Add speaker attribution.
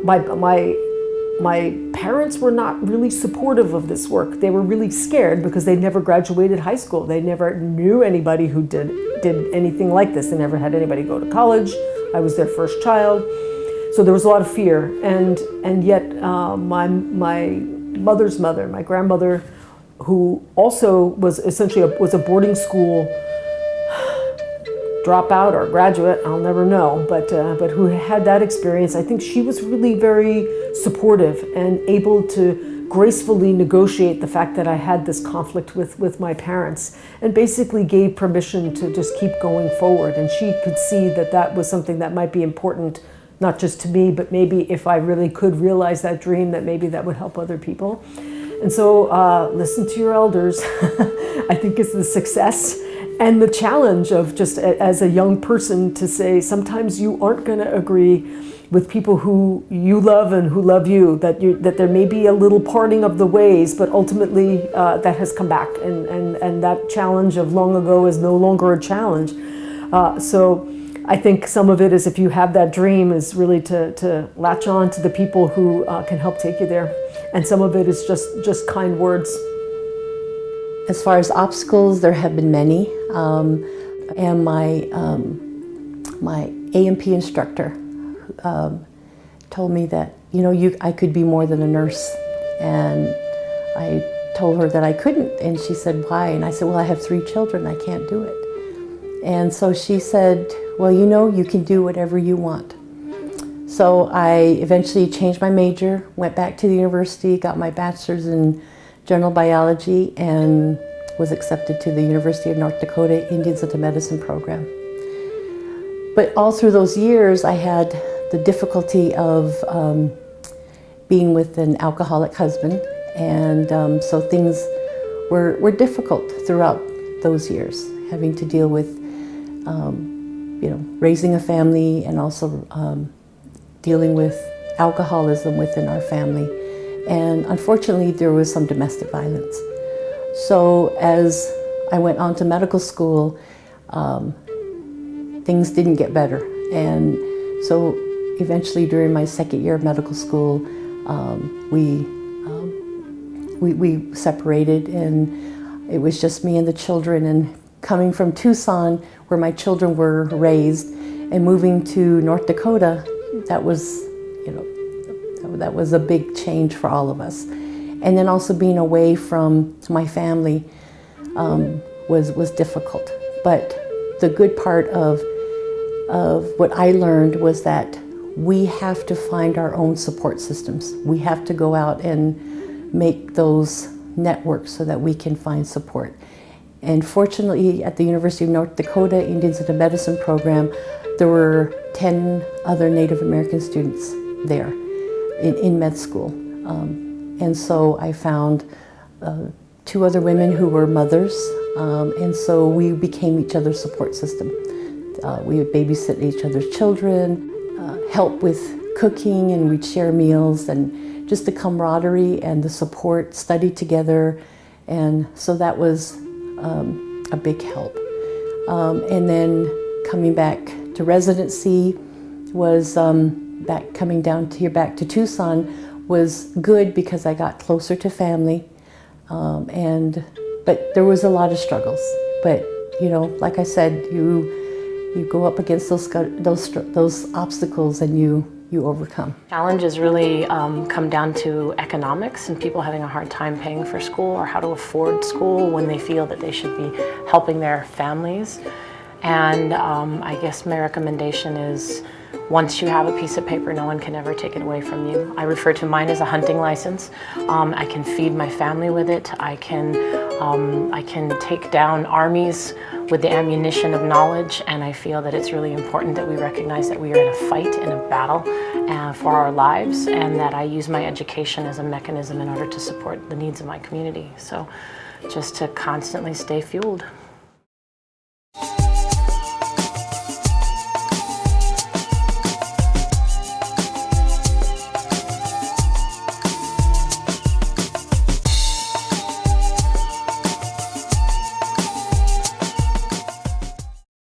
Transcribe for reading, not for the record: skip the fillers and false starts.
Speaker 1: my parents were not really supportive of this work. They were really scared because they never graduated high school. They never knew anybody who did anything like this. They never had anybody go to college. I was their first child. So there was a lot of fear. And yet my mother's mother, my grandmother, who also was essentially was a boarding school dropout or graduate, I'll never know, but who had that experience, I think she was really very supportive and able to gracefully negotiate the fact that I had this conflict with my parents, and basically gave permission to just keep going forward. And she could see that that was something that might be important, not just to me, but maybe if I really could realize that dream, that maybe that would help other people. And so listen to your elders, I think is the success. And the challenge of just as a young person to say, sometimes you aren't going to agree with people who you love and who love you, that there may be a little parting of the ways, but ultimately that has come back. And that challenge of long ago is no longer a challenge. So I think some of it is, if you have that dream, is really to latch on to the people who can help take you there. And some of it is just kind words.
Speaker 2: As far as obstacles, there have been many. And my A&P instructor told me that, I could be more than a nurse. And I told her that I couldn't. And she said, why? And I said, well, I have 3 children. I can't do it. And so she said, well, you can do whatever you want. So I eventually changed my major, went back to the university, got my bachelor's in general biology, and was accepted to the University of North Dakota Indians into Medicine program. But all through those years, I had the difficulty of being with an alcoholic husband, and so things were difficult throughout those years, having to deal with raising a family, and also dealing with alcoholism within our family. And unfortunately, there was some domestic violence. So as I went on to medical school, things didn't get better. And so eventually, during my second year of medical school, we separated, and it was just me and the children. And coming from Tucson, where my children were raised, and moving to North Dakota, that was a big change for all of us. And then also being away from my family was difficult. But the good part of what I learned was that we have to find our own support systems. We have to go out and make those networks so that we can find support. And fortunately, at the University of North Dakota Indians into Medicine program, there were 10 other Native American students there in med school. And so I found 2 other women who were mothers, and so we became each other's support system. We would babysit each other's children, help with cooking, and we'd share meals, and just the camaraderie and the support, study together. And so that was a big help. And then coming back to residency was coming down here back to Tucson was good because I got closer to family, but there was a lot of struggles. But like I said, you go up against those obstacles, and you overcome.
Speaker 3: Challenges really come down to economics and people having a hard time paying for school or how to afford school when they feel that they should be helping their families. And I guess my recommendation is, once you have a piece of paper, no one can ever take it away from you. I refer to mine as a hunting license. I can feed my family with it. I can take down armies with the ammunition of knowledge, and I feel that it's really important that we recognize that we are in a fight, in a battle for our lives, and that I use my education as a mechanism in order to support the needs of my community. So just to constantly stay fueled.